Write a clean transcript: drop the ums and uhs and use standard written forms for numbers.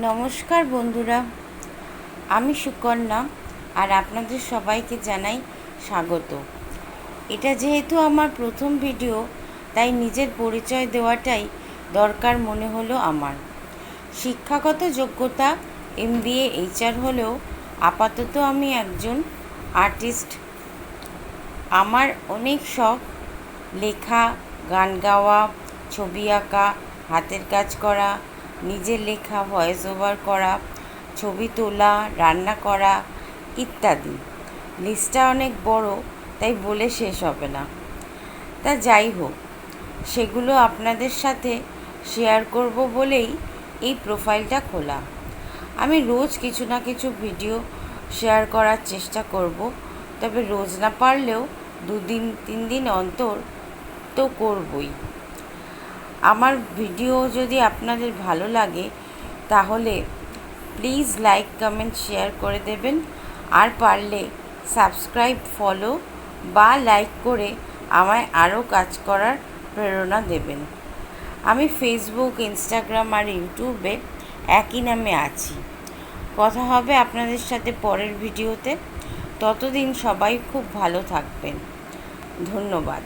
নমস্কার বন্ধুরা, আমি সুকন্যা আর আপনাদের সবাইকে জানাই স্বাগত। এটা যেহেতু আমার প্রথম ভিডিও, তাই নিজের পরিচয় দেওয়াটাই দরকার মনে হলো আমার। শিক্ষাগত যোগ্যতা MBA HR হলেও আপাতত আমি একজন আর্টিস্ট। আমার অনেক শখ, লেখা, গান গাওয়া, ছবি আঁকা, হাতের কাজ করা, নিজের লেখা ভয়েস ওভার করা, ছবি তোলা, রান্না করা ইত্যাদি। লিস্টটা অনেক বড়, তাই বলে শেষ হবে না। তা যাই হোক, সেগুলো আপনাদের সাথে শেয়ার করব বলেই এই প্রোফাইলটা খোলা। আমি রোজ কিছু না কিছু ভিডিও শেয়ার করার চেষ্টা করব, তবে রোজ না পারলেও 2-3 দিন অন্তর তো করবই। আমার ভিডিও যদি আপনাদের ভালো লাগে তাহলে প্লিজ লাইক, কমেন্ট, শেয়ার করে দেবেন। আর পারলে সাবস্ক্রাইব, ফলো বা লাইক করে আমায় আরও কাজ করার প্রেরণা দেবেন। আমি ফেসবুক, ইনস্টাগ্রাম আর ইউটিউবে একই নামে আছি। কথা হবে আপনাদের সাথে পরের ভিডিওতে। ততদিন সবাই খুব ভালো থাকবেন। ধন্যবাদ।